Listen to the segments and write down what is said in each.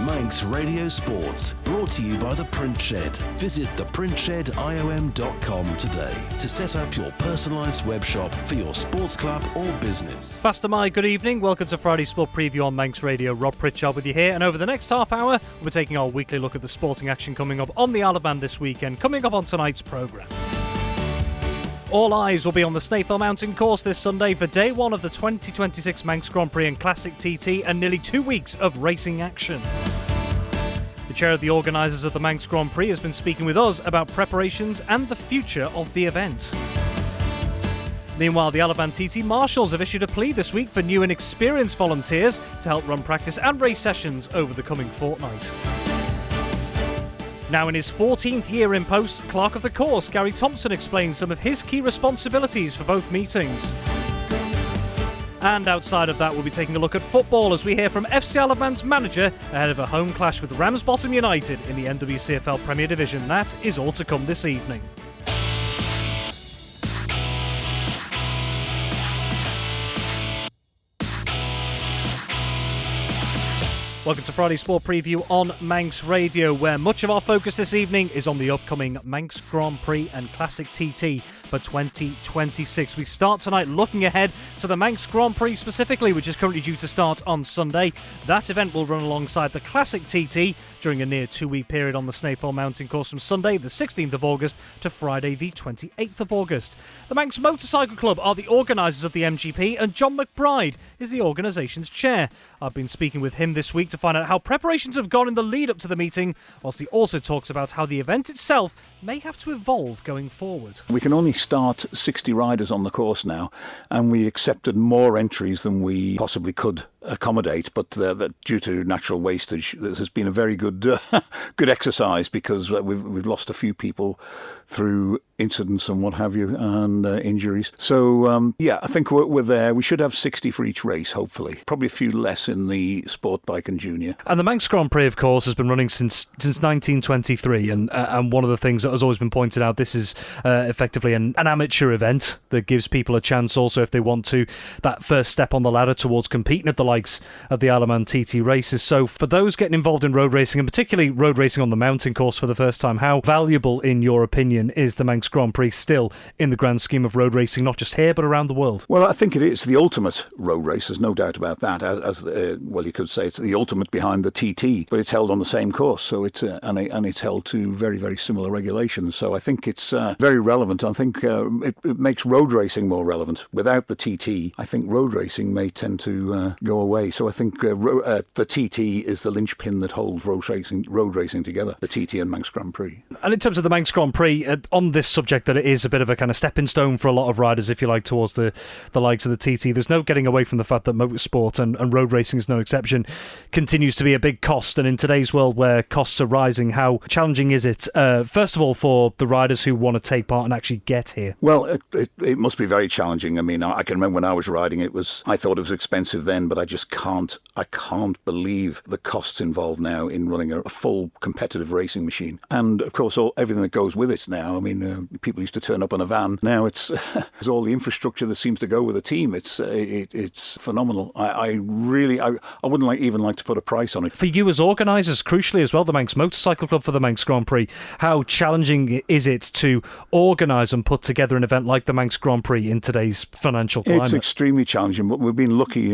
Manx Radio Sports, brought to you by The Print Shed. Visit theprintshediom.com today to set up your personalised web shop for your sports club or business. Faster my good evening. Welcome to Friday Sport Preview on Manx Radio. Rob Pritchard with you here, and over the next half hour we're taking our weekly look at the sporting action coming up on the Isle of Man this weekend, coming up on tonight's programme. All eyes will be on the Snaefell Mountain Course this Sunday for day one of the 2026 Manx Grand Prix and Classic TT and nearly 2 weeks of racing action. The chair of the organisers of the Manx Grand Prix has been speaking with us about preparations and the future of the event. Meanwhile, the Isle of Man TT Marshals have issued a plea this week for new and experienced volunteers to help run practice and race sessions over the coming fortnight. Now in his 14th year in post, Clerk of the Course, Gary Thompson explains some of his key responsibilities for both meetings. And outside of that, we'll be taking a look at football as we hear from FC Isle of Man's manager ahead of a home clash with Ramsbottom United in the NWCFL Premier Division. That is all to come this evening. Welcome to Friday Sport Preview on Manx Radio, where much of our focus this evening is on the upcoming Manx Grand Prix and Classic TT for 2026. We start tonight looking ahead to the Manx Grand Prix specifically, which is currently due to start on Sunday. That event will run alongside the Classic TT during a near 2-week period on the Snaefell Mountain Course from Sunday the 16th of August to Friday the 28th of August. The Manx Motorcycle Club are the organisers of the MGP, and John McBride is the organisation's chair. I've been speaking with him this week to find out how preparations have gone in the lead up to the meeting, whilst he also talks about how the event itself may have to evolve going forward. We can only start 60 riders on the course now, and we accepted more entries than we possibly could accommodate, but due to natural wastage, this has been a very good good exercise, because we've lost a few people through incidents and what have you, and injuries. So I think we're there. We should have 60 for each race, hopefully. Probably a few less in the sport bike and junior. And the Manx Grand Prix, of course, has been running since 1923, and one of the things that has always been pointed out, this is effectively an amateur event that gives people a chance also, if they want to, that first step on the ladder towards competing at the likes of the Isle of Man TT races. So for those getting involved in road racing, and particularly road racing on the mountain course for the first time, how valuable, in your opinion, is the Manx Grand Prix still in the grand scheme of road racing, not just here but around the world? Well, I think it is the ultimate road race, there's no doubt about that. Well, you could say it's the ultimate behind the TT, but it's held on the same course, so it's and it's held to very, very similar regulations. So I think it's very relevant. I think it makes road racing more relevant. Without the TT, I think road racing may tend to go away. So I think the TT is the linchpin that holds road racing together, the TT and Manx Grand Prix. And in terms of the Manx Grand Prix, on this subject, that it is a bit of a kind of stepping stone for a lot of riders, if you like, towards the likes of the TT. There's no getting away from the fact that motorsport, and road racing is no exception, continues to be a big cost. And in today's world where costs are rising, how challenging is it, first of all, for the riders who want to take part and actually get here? Well, it must be very challenging. I mean, I can remember when I was riding, I thought it was expensive then, but I can't believe the costs involved now in running a full competitive racing machine. And of course, everything that goes with it now. I mean, people used to turn up in a van. Now it's all the infrastructure that seems to go with a team. It's phenomenal. I wouldn't even like to put a price on it. For you as organisers, crucially as well, the Manx Motorcycle Club for the Manx Grand Prix, how challenging is it to organise and put together an event like the Manx Grand Prix in today's financial climate? It's extremely challenging, but we've been lucky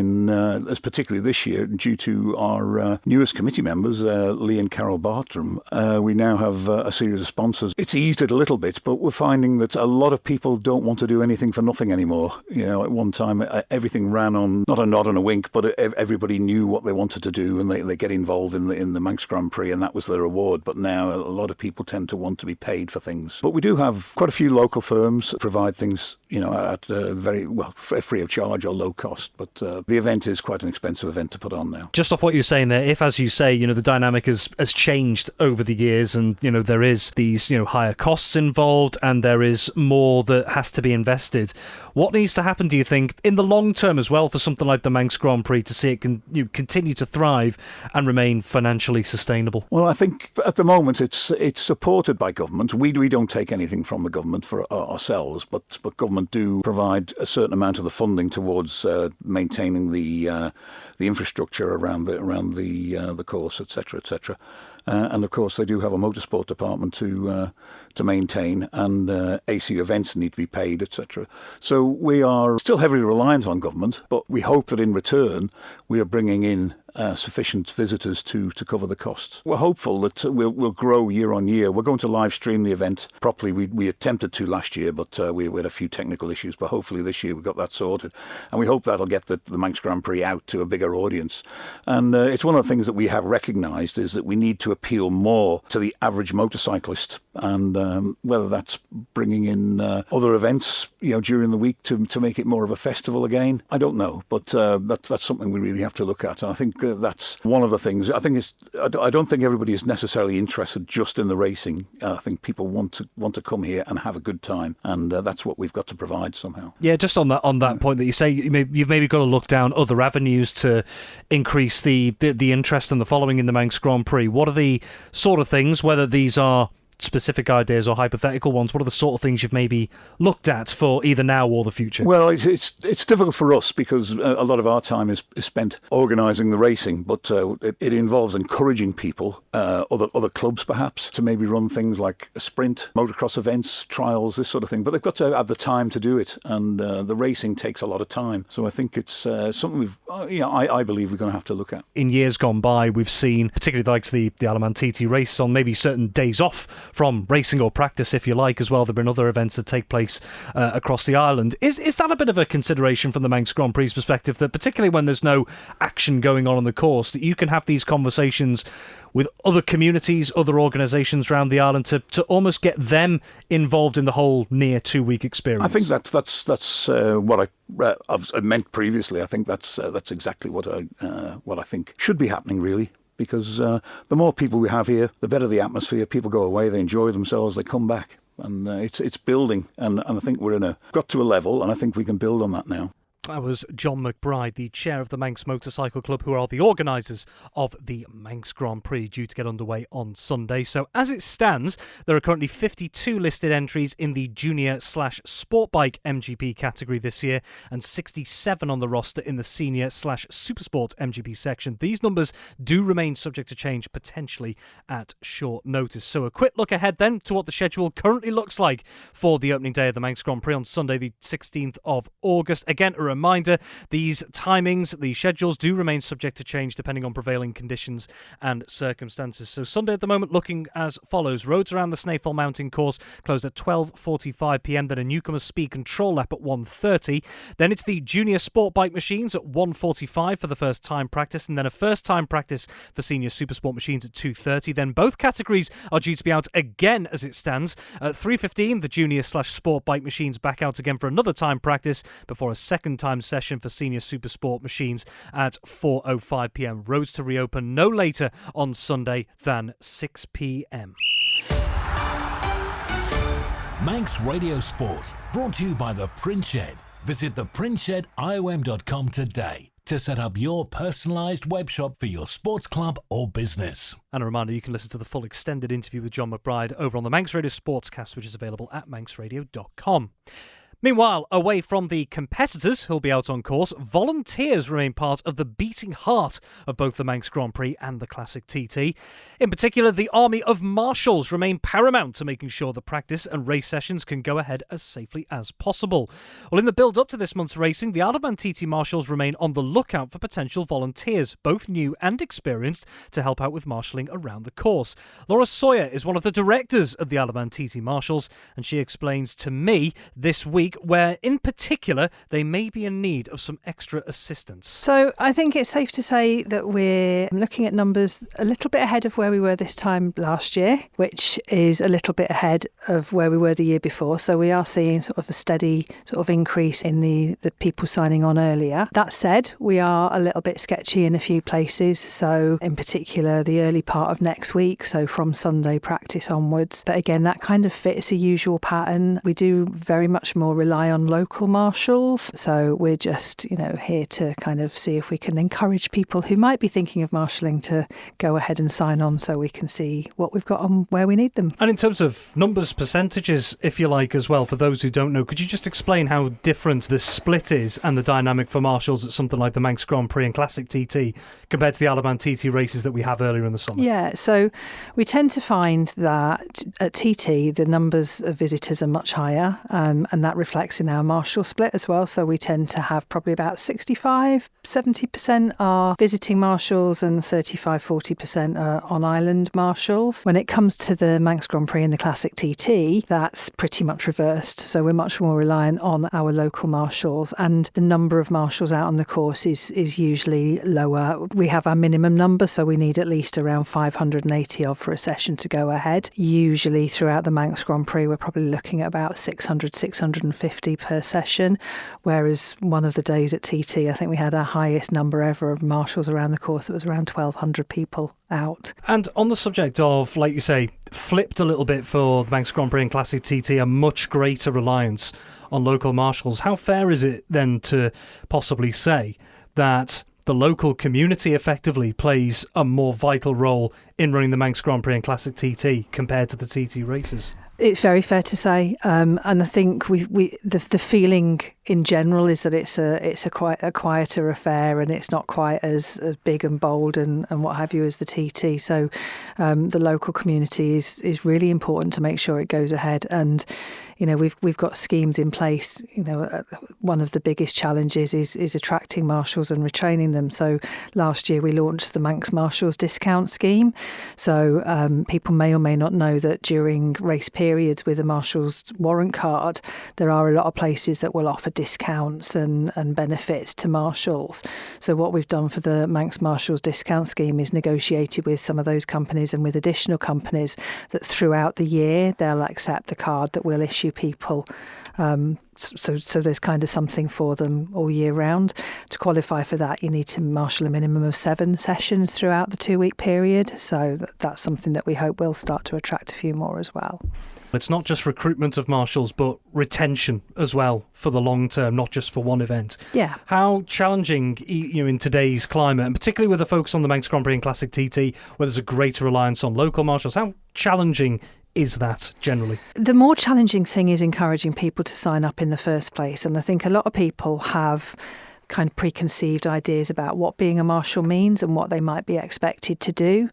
particularly this year, due to our newest committee members, Lee and Carol Bartram. We now have a series of sponsors. It's eased it a little bit, but we're finding that a lot of people don't want to do anything for nothing anymore. You know, at one time, everything ran on not a nod and a wink, but everybody knew what they wanted to do, and they get involved in the Manx Grand Prix, and that was their reward. But now a lot of people tend to want to be paid for things. But we do have quite a few local firms that provide things, at very free of charge or low cost. But the event is quite an expensive event to put on now. Just off what you're saying there, if, as you say, the dynamic has changed over the years, and there is these higher costs involved, and there is more that has to be invested, what needs to happen, do you think, in the long term as well, for something like the Manx Grand Prix to see it continue to thrive and remain financially sustainable? Well, I think at the moment it's supported by government. government. We don't take anything from the government for ourselves, but government do provide a certain amount of the funding towards maintaining the infrastructure around the course, etc., etc. And of course, they do have a motorsport department to maintain, and AC events need to be paid, etc. So we are still heavily reliant on government, but we hope that in return we are bringing in sufficient visitors to cover the costs. We're hopeful that we'll grow year on year. We're going to live stream the event properly. We attempted to last year, but we had a few technical issues. But hopefully this year we've got that sorted, and we hope that'll get the Manx Grand Prix out to a bigger audience. And it's one of the things that we have recognised is that we need to appeal more to the average motorcyclist, and whether that's bringing in other events, during the week to make it more of a festival again, I don't know. But that's something we really have to look at. And I think that's one of the things. I don't think everybody is necessarily interested just in the racing. I think people want to come here and have a good time, and that's what we've got to provide somehow. Yeah, just on that point that you say, you've maybe got to look down other avenues to increase the interest and the following in the Manx Grand Prix. What are the sort of things, whether these are specific ideas or hypothetical ones, what are the sort of things you've maybe looked at for either now or the future? Well, it's difficult for us because a lot of our time is spent organising the racing, but it involves encouraging people, other clubs perhaps, to maybe run things like a sprint, motocross events, trials, this sort of thing. But they've got to have the time to do it, and the racing takes a lot of time. So I think it's something I believe we're going to have to look at. In years gone by, we've seen, particularly the likes of the Alamantiti race, on maybe certain days off from racing or practice, if you like, as well. There have been other events that take place across the island. Is that a bit of a consideration from the Manx Grand Prix perspective, that particularly when there's no action going on the course, that you can have these conversations with other communities, other organisations around the island to almost get them involved in the whole near 2-week experience? I think that's what I meant previously. I think that's exactly what I think should be happening, really. Because the more people we have here, the better the atmosphere. People go away, they enjoy themselves, they come back. And it's building. And I think got to a level, and I think we can build on that now. That was John McBride, the chair of the Manx Motorcycle Club, who are the organisers of the Manx Grand Prix, due to get underway on Sunday. So as it stands, there are currently 52 listed entries in the junior/sport bike MGP category this year, and 67 on the roster in the senior/supersport MGP section. These numbers do remain subject to change, potentially at short notice. So a quick look ahead then to what the schedule currently looks like for the opening day of the Manx Grand Prix on Sunday, the 16th of August. Again, a reminder, these timings, the schedules do remain subject to change depending on prevailing conditions and circumstances. So Sunday at the moment looking as follows. Roads around the Snaefell Mountain Course closed at 12:45pm, then a newcomer speed control lap at 1:30. Then it's the junior sport bike machines at 1:45 for the first time practice, and then a first time practice for senior supersport machines at 2:30. Then both categories are due to be out again as it stands. At 3:15, the junior/sport bike machines back out again for another time practice before a second time session for senior supersport machines at 4:05pm. Roads to reopen no later on Sunday than 6pm. Manx Radio Sport, brought to you by the Print Shed. Visit theprintshediom.com today to set up your personalised web shop for your sports club or business. And a reminder, you can listen to the full extended interview with John McBride over on the Manx Radio Sportscast, which is available at manxradio.com. Meanwhile, away from the competitors who'll be out on course, volunteers remain part of the beating heart of both the Manx Grand Prix and the Classic TT. In particular, the army of Marshals remain paramount to making sure the practice and race sessions can go ahead as safely as possible. Well, in the build-up to this month's racing, the Alamantiti Marshals remain on the lookout for potential volunteers, both new and experienced, to help out with marshalling around the course. Laura Sawyer is one of the directors of the Alamantiti Marshals, and she explains to me this week where, in particular, they may be in need of some extra assistance. So I think it's safe to say that we're looking at numbers a little bit ahead of where we were this time last year, which is a little bit ahead of where we were the year before. So we are seeing sort of a steady sort of increase in the people signing on earlier. That said, we are a little bit sketchy in a few places. So in particular, the early part of next week, so from Sunday practice onwards. But again, that kind of fits a usual pattern. We do very much more rely on local marshals. So we're just, here to kind of see if we can encourage people who might be thinking of marshalling to go ahead and sign on so we can see what we've got and where we need them. And in terms of numbers, percentages, if you like, as well, for those who don't know, could you just explain how different the split is and the dynamic for marshals at something like the Manx Grand Prix and Classic TT compared to the Alaban TT races that we have earlier in the summer? Yeah, so we tend to find that at TT the numbers of visitors are much higher, and that reflects in our marshal split as well. So we tend to have probably about 65-70% are visiting marshals and 35-40% are on-island marshals. When it comes to the Manx Grand Prix and the Classic TT, that's pretty much reversed. So we're much more reliant on our local marshals, and the number of marshals out on the course is usually lower. We have our minimum number, so we need at least around 580 for a session to go ahead. Usually throughout the Manx Grand Prix, we're probably looking at about 600, 650 per session, whereas one of the days at TT, I think we had our highest number ever of marshals around the course. It was around 1,200 people out. And on the subject of, like you say, flipped a little bit for the Manx Grand Prix and Classic TT, a much greater reliance on local marshals, how fair is it then to possibly say that the local community effectively plays a more vital role in running the Manx Grand Prix and Classic TT compared to the TT races? It's very fair to say, and I think the feeling in general is that it's quite a quieter affair, and it's not quite as big and bold and what have you as the TT. So the local community is really important to make sure it goes ahead. And we've got schemes in place. One of the biggest challenges is attracting marshals and retraining them. So last year we launched the Manx Marshals discount scheme. So people may or may not know that during race periods with a marshal's warrant card, there are a lot of places that will offer discounts and benefits to marshals. So what we've done for the Manx Marshals discount scheme is negotiated with some of those companies and with additional companies that throughout the year they'll accept the card that we'll issue people. So there's kind of something for them all year round. To qualify for that, you need to marshal a minimum of 7 sessions throughout the 2-week period. So that's something that we hope will start to attract a few more as well. It's not just recruitment of marshals, but retention as well for the long term, not just for one event. Yeah. How challenging, in today's climate, and particularly with the focus on the Manx Grand Prix and Classic TT, where there's a greater reliance on local marshals, how challenging is that generally? The more challenging thing is encouraging people to sign up in the first place. And I think a lot of people have kind of preconceived ideas about what being a marshal means and what they might be expected to do.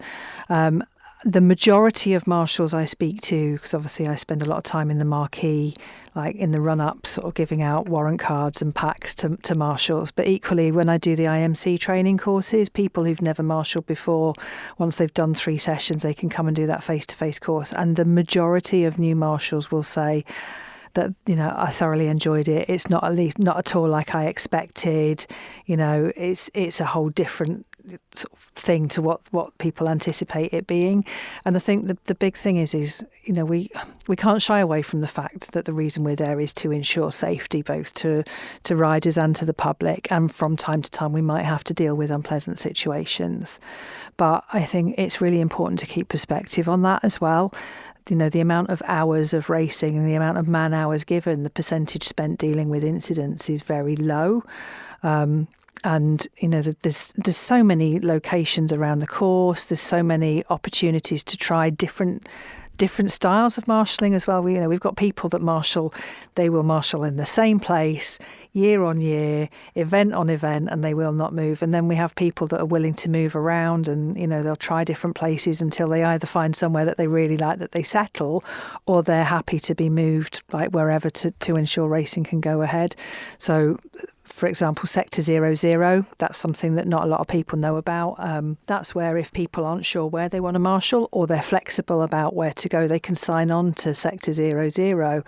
The majority of marshals I speak to, because obviously I spend a lot of time in the marquee, like in the run-up, sort of giving out warrant cards and packs to marshals. But equally, when I do the IMC training courses, people who've never marshalled before, once they've done 3 sessions, they can come and do that face-to-face course. And the majority of new marshals will say that, I thoroughly enjoyed it. It's not at all like I expected. It's a whole different sort of thing to what people anticipate it being. And I think the big thing is we can't shy away from the fact that the reason we're there is to ensure safety both to riders and to the public, and from time to time we might have to deal with unpleasant situations. But I think it's really important to keep perspective on that as well. The amount of hours of racing and the amount of man hours given, the percentage spent dealing with incidents is very low. And there's so many locations around the course. There's so many opportunities to try different styles of marshalling as well. We've got people that marshal. They will marshal in the same place year on year, event on event, and they will not move. And then we have people that are willing to move around, and they'll try different places until they either find somewhere that they really like that they settle, or they're happy to be moved like wherever to ensure racing can go ahead. So, for example, Sector 00, that's something that not a lot of people know about. That's where if people aren't sure where they want to marshal or they're flexible about where to go, they can sign on to Sector 00,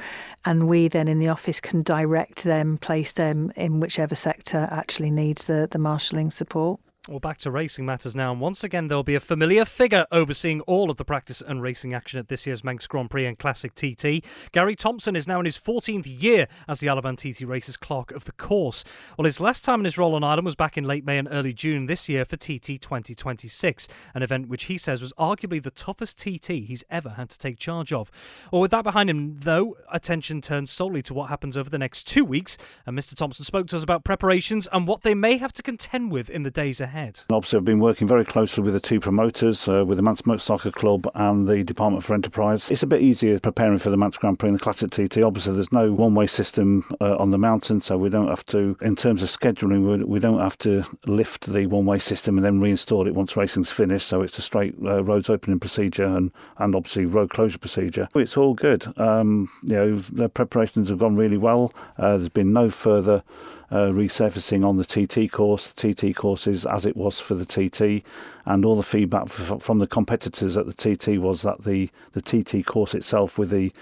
and we then in the office can direct them, place them in whichever sector actually needs the marshalling support. Well, back to racing matters now, and once again there'll be a familiar figure overseeing all of the practice and racing action at this year's Manx Grand Prix and Classic TT. Gary Thompson is now in his 14th year as the Alaban TT Races Clerk of the course. Well, his last time in his role on Ireland was back in late May and early June this year for TT 2026, an event which he says was arguably the toughest TT he's ever had to take charge of. Well, with that behind him, though, attention turns solely to what happens over the next 2 weeks, and Mr. Thompson spoke to us about preparations and what they may have to contend with in the days ahead. Obviously, I've been working very closely with the two promoters, with the Manx Motorcycle Club and the Department for Enterprise. It's a bit easier preparing for the Manx Grand Prix and the Classic TT. Obviously, there's no one-way system on the mountain, so we don't have to, in terms of scheduling, we don't have to lift the one-way system and then reinstall it once racing's finished. So it's a straight roads opening procedure and obviously road closure procedure. It's all good. The preparations have gone really well. There's been no further resurfacing on the TT course. The TT course is as it was for the TT, and all the feedback from the competitors at the TT was that the TT course itself, with the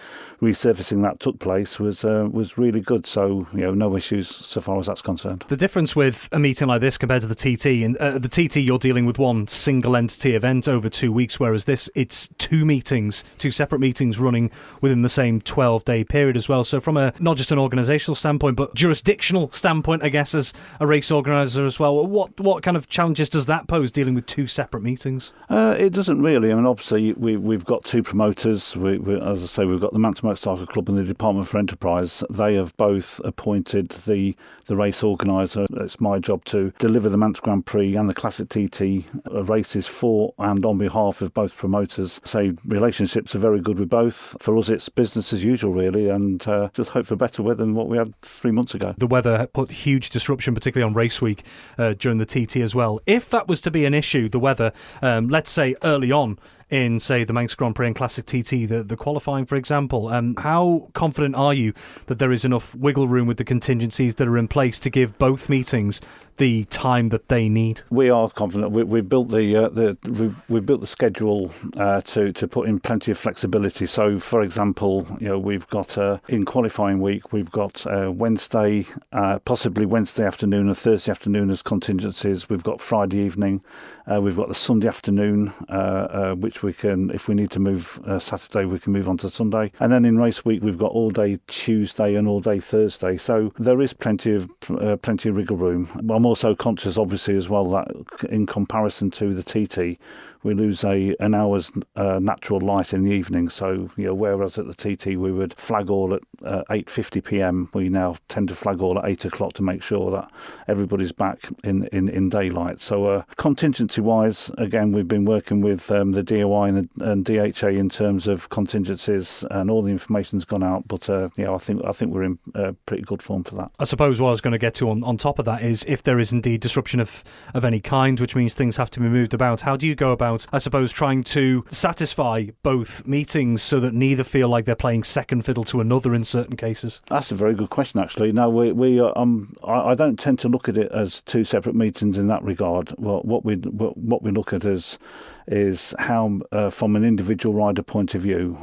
resurfacing that took place, was really good. So no issues so far as that's concerned. The difference with a meeting like this compared to the TT, and the TT you're dealing with one single entity event over 2 weeks, whereas this it's two separate meetings running within the same 12-day period as well. So from a not just an organisational standpoint but jurisdictional standpoint, I guess, as a race organiser as well, what kind of challenges does that pose, dealing with two separate meetings? It doesn't really. I mean, obviously we've got two promoters. As I say, we've got the Manx Motorcycle Club and the Department for Enterprise. They have both appointed the race organiser. It's my job to deliver the Manx Grand Prix and the Classic TT races for and on behalf of both promoters. So relationships are very good with both. For us, it's business as usual, really, and just hope for better weather than what we had 3 months ago. The weather put huge disruption, particularly on race week during the TT as well. If that was to be an issue, the weather, let's say early on in, say, the Manx Grand Prix and Classic TT, the qualifying, for example, how confident are you that there is enough wiggle room with the contingencies that are in place to give both meetings the time that they need? We are confident. We've built we've built the schedule to put in plenty of flexibility. So, for example, we've got in qualifying week we've got Wednesday, possibly Wednesday afternoon and Thursday afternoon as contingencies. We've got Friday evening. We've got the Sunday afternoon, which we can, if we need to move Saturday, we can move on to Sunday. And then in race week, we've got all day Tuesday and all day Thursday. So there is plenty of wriggle room. I'm also conscious, obviously, as well, that in comparison to the TT, we lose an hour's natural light in the evening. So, whereas at the TT we would flag all at 8:50 p.m, we now tend to flag all at 8 o'clock to make sure that everybody's back in daylight. So, contingency-wise, again, we've been working with the DOI and DHA in terms of contingencies, and all the information's gone out. But I think we're in pretty good form for that. I suppose what I was going to get to on top of that is, if there is indeed disruption of any kind, which means things have to be moved about, how do you go about, I suppose, trying to satisfy both meetings so that neither feel like they're playing second fiddle to another in certain cases? That's a very good question, actually. No, I don't tend to look at it as two separate meetings in that regard. Well, what we look at is how, from an individual rider point of view,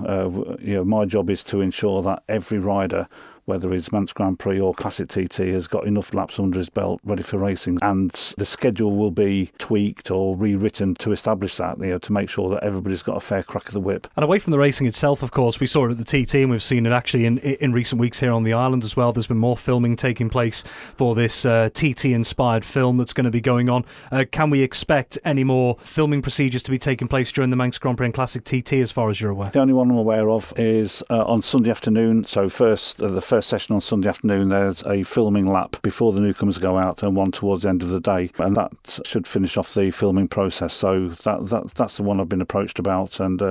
my job is to ensure that every rider, whether it's Manx Grand Prix or Classic TT, has got enough laps under his belt ready for racing. And the schedule will be tweaked or rewritten to establish that, to make sure that everybody's got a fair crack of the whip. And away from the racing itself, of course, we saw it at the TT, and we've seen it actually in recent weeks here on the island as well. There's been more filming taking place for this TT-inspired film that's going to be going on. Can we expect any more filming procedures to be taking place during the Manx Grand Prix and Classic TT, as far as you're aware? The only one I'm aware of is on Sunday afternoon. So the first session on Sunday afternoon, there's a filming lap before the newcomers go out, and one towards the end of the day, and that should finish off the filming process. So that's the one I've been approached about, and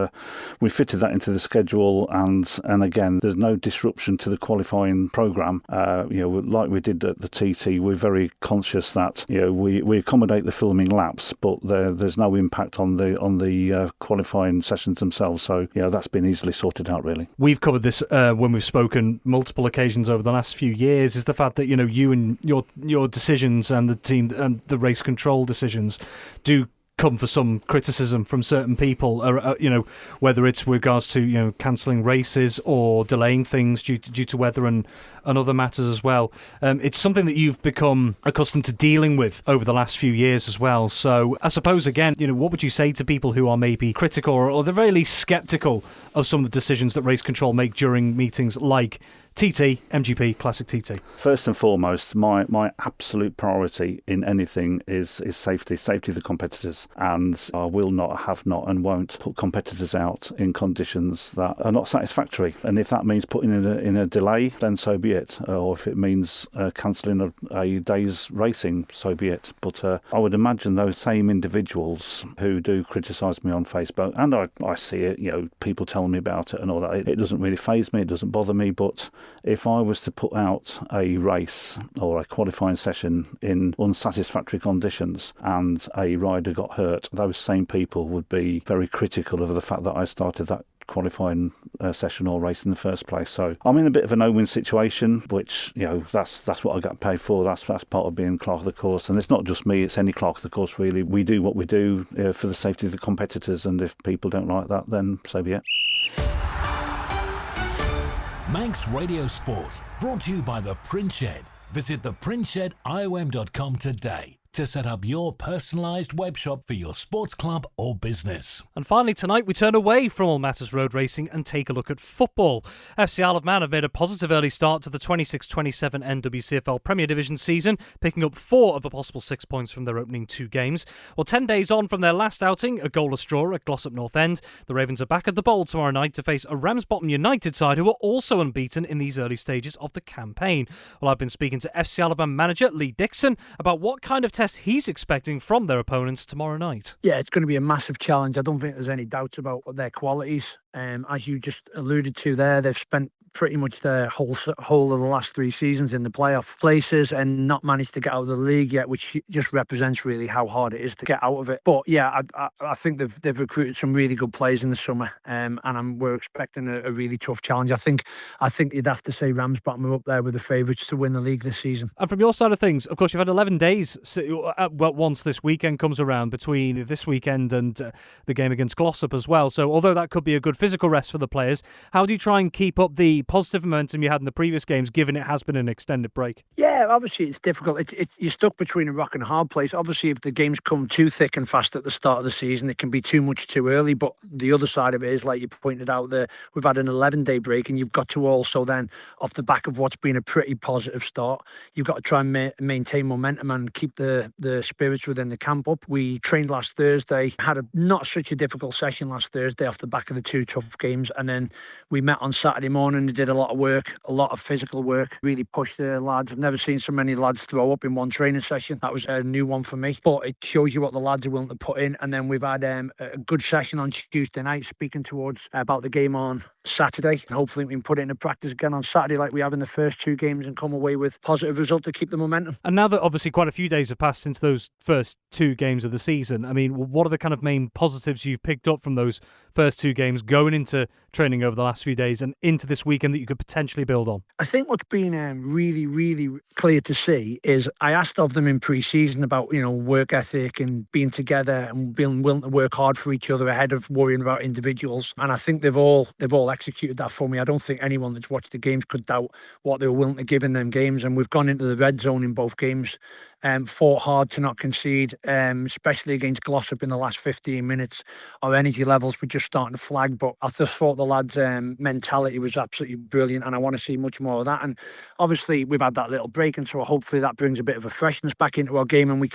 we fitted that into the schedule. And again, there's no disruption to the qualifying programme. Like we did at the TT, we're very conscious that we accommodate the filming laps, but there's no impact on the qualifying sessions themselves. So that's been easily sorted out, really. We've covered this when we've spoken multiple occasions over the last few years, is the fact that you and your decisions and the team and the race control decisions do come for some criticism from certain people, whether it's with regards to, cancelling races or delaying things due to weather and other matters as well. It's something that you've become accustomed to dealing with over the last few years as well. So I suppose, again, what would you say to people who are maybe critical or at the very least sceptical of some of the decisions that race control make during meetings like TT, MGP, Classic TT? First and foremost, my absolute priority in anything is safety of the competitors, and I will not, have not, and won't put competitors out in conditions that are not satisfactory. And if that means putting in a delay, then so be it. Or if it means cancelling a day's racing, so be it. But I would imagine those same individuals who do criticise me on Facebook, and I see it, people telling me about it and all that, it doesn't really faze me, it doesn't bother me, but if I was to put out a race or a qualifying session in unsatisfactory conditions and a rider got hurt, those same people would be very critical of the fact that I started that qualifying session or race in the first place. So I'm in a bit of a no-win situation, which, that's what I got paid for. That's part of being clerk of the course. And it's not just me, it's any clerk of the course, really. We do what we do for the safety of the competitors, and if people don't like that, then so be it. Manx Radio Sport, brought to you by the Print Shed. Visit theprintshediom.com today to set up your personalised web shop for your sports club or business. And finally tonight, we turn away from all matters road racing and take a look at football. FC Isle of Man have made a positive early start to the 26-27 NWCFL Premier Division season, picking up 4 of a possible 6 points from their opening 2 games. Well, 10 days on from their last outing, a goalless draw at Glossop North End, the Ravens are back at the Bowl tomorrow night to face a Ramsbottom United side who are also unbeaten in these early stages of the campaign. Well, I've been speaking to FC Isle of Man manager Lee Dixon about what kind of test he's expecting from their opponents tomorrow night. Yeah, it's going to be a massive challenge. I don't think there's any doubts about their qualities. As you just alluded to there, they've spent pretty much their whole of the last 3 seasons in the playoff places and not managed to get out of the league yet, which just represents really how hard it is to get out of it. But yeah, I think they've recruited some really good players in the summer, and we're expecting a really tough challenge. I think you'd have to say Ramsbottom are up there with the favourites to win the league this season. And from your side of things, of course, you've had 11 days once this weekend comes around, between this weekend and the game against Glossop as well. So although that could be a good physical rest for the players, how do you try and keep up the positive momentum you had in the previous games, given it has been an extended break? Yeah, obviously it's difficult. You're stuck between a rock and a hard place. Obviously, if the games come too thick and fast at the start of the season, it can be too much too early. But the other side of it is, like you pointed out, we've had an 11-day break, and you've got to also then, off the back of what's been a pretty positive start, you've got to try and maintain momentum and keep the spirits within the camp up. We trained last Thursday, had not such a difficult session last Thursday off the back of the 2 tough games, and then we met on Saturday morning and did a lot of work, a lot of physical work, really pushed the lads. I've never seen so many lads throw up in one training session. That was a new one for me, but it shows you what the lads are willing to put in. And then we've had a good session on Tuesday night, speaking towards about the game on Saturday, and hopefully we can put it into practice again on Saturday like we have in the first 2 games and come away with positive result to keep the momentum. And now that obviously quite a few days have passed since those first 2 games of the season, I mean, what are the kind of main positives you've picked up from those first 2 games going into training over the last few days and into this weekend that you could potentially build on? I think what's been really, really clear to see is I asked of them in pre-season about, work ethic and being together and being willing to work hard for each other ahead of worrying about individuals. And I think they've all executed that for me. I don't think anyone that's watched the games could doubt what they were willing to give in them games. And we've gone into the red zone in both games, fought hard to not concede, especially against Glossop in the last 15 minutes. Our energy levels were just starting to flag, but I just thought the lads' mentality was absolutely brilliant, and I want to see much more of that. And obviously we've had that little break, and so hopefully that brings a bit of a freshness back into our game, and we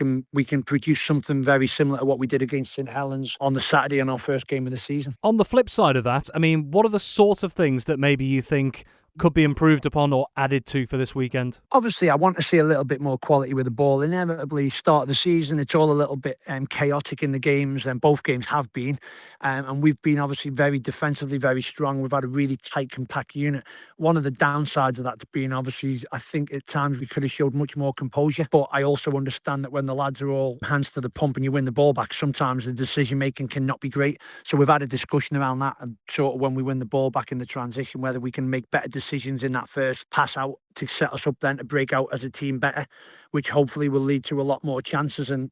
can produce something very similar to what we did against St Helens on the Saturday in our first game of the season. On the flip side of that, I mean, what are the sort of things that maybe you think could be improved upon or added to for this weekend? Obviously, I want to see a little bit more quality with the ball. Inevitably, start of the season, it's all a little bit chaotic in the games, and both games have been. And we've been obviously very defensively, very strong. We've had a really tight, compact unit. One of the downsides of that being, obviously, I think at times we could have showed much more composure. But I also understand that when the lads are all hands to the pump and you win the ball back, sometimes the decision-making cannot be great. So we've had a discussion around that, and sort of when we win the ball back in the transition, whether we can make better decisions in that first pass out to set us up then to break out as a team better, which hopefully will lead to a lot more chances. And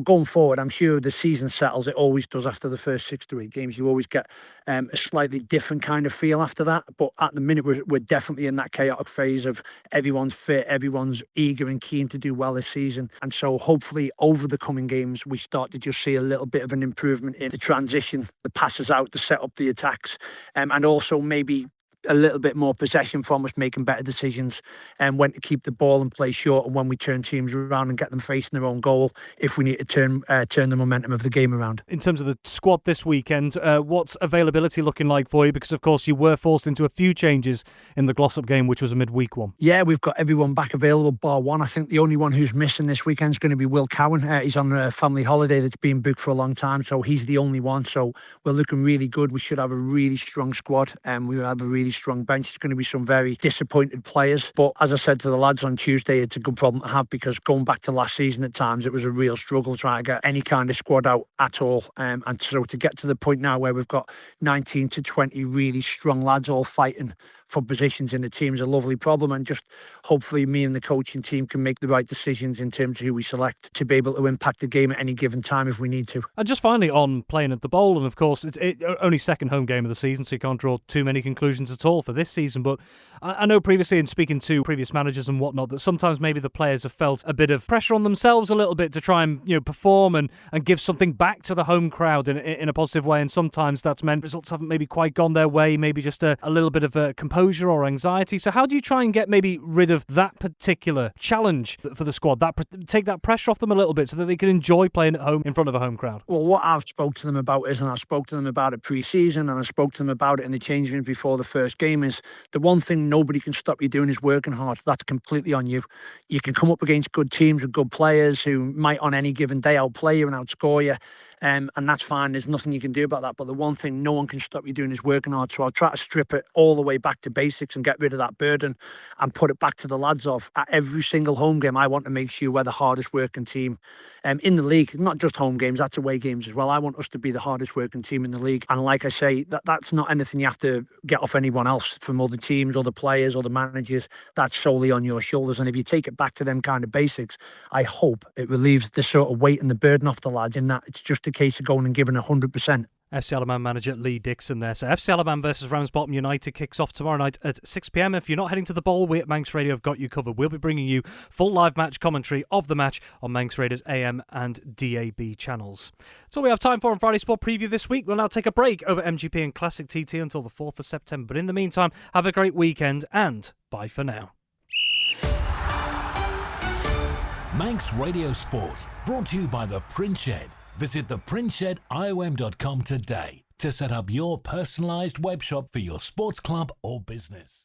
going forward, I'm sure the season settles. It always does after the first 6 to 8 games. You always get a slightly different kind of feel after that. But at the minute, we're definitely in that chaotic phase of everyone's fit, everyone's eager and keen to do well this season. And so hopefully over the coming games, we start to just see a little bit of an improvement in the transition, the passes out, to set up the attacks, and also maybe a little bit more possession from us, making better decisions and when to keep the ball and play short, and when we turn teams around and get them facing their own goal if we need to turn the momentum of the game around. In terms of the squad this weekend, what's availability looking like for you? Because of course you were forced into a few changes in the Glossop game, which was a midweek one. Yeah, we've got everyone back available bar one. I think the only one who's missing this weekend is going to be Will Cowan. He's on a family holiday that's been booked for a long time, so he's the only one. So we're looking really good. We should have a really strong squad, and we will have a really strong bench. It's going to be some very disappointed players, but as I said to the lads on Tuesday, it's a good problem to have, because going back to last season at times it was a real struggle trying to get any kind of squad out at all, and so to get to the point now where we've got 19 to 20 really strong lads all fighting for positions in the team is a lovely problem, and just hopefully me and the coaching team can make the right decisions in terms of who we select to be able to impact the game at any given time if we need to. And just finally on playing at the Bowl, and of course it's only second home game of the season, so you can't draw too many conclusions at all for this season, but I know previously in speaking to previous managers and whatnot that sometimes maybe the players have felt a bit of pressure on themselves a little bit to try and perform and give something back to the home crowd in a positive way, and sometimes that's meant results haven't maybe quite gone their way, maybe just a little bit of a composure or anxiety. So how do you try and get maybe rid of that particular challenge for the squad, take that pressure off them a little bit so that they can enjoy playing at home in front of a home crowd? Well, what I've spoke to them about is, and I've spoke to them about it pre-season, and I spoke to them about it in the change room before the first game, is the one thing nobody can stop you doing is working hard. That's completely on you. You can come up against good teams with good players who might on any given day outplay you and outscore you. And that's fine. There's nothing you can do about that. But the one thing no one can stop you doing is working hard. So I'll try to strip it all the way back to basics and get rid of that burden and put it back to the lads of at every single home game. I want to make sure we're the hardest working team in the league. Not just home games, that's away games as well. I want us to be the hardest working team in the league. And like I say, that's not anything you have to get off anyone else from other teams or the players or the managers. That's solely on your shoulders. And if you take it back to them kind of basics, I hope it relieves the sort of weight and the burden off the lads, in that it's just a case of going and giving 100%. FC Alaman manager Lee Dixon there. So FC Alaman versus Ramsbottom United kicks off tomorrow night at 6 p.m. If you're not heading to the Bowl, we at Manx Radio have got you covered. We'll be bringing you full live match commentary of the match on Manx Radio's AM and DAB channels. That's all we have time for on Friday Sport Preview this week. We'll now take a break over MGP and Classic TT until the 4th of September. But in the meantime, have a great weekend and bye for now. Manx Radio Sport, brought to you by the Print Shed. Visit theprintshediom.com today to set up your personalised web shop for your sports club or business.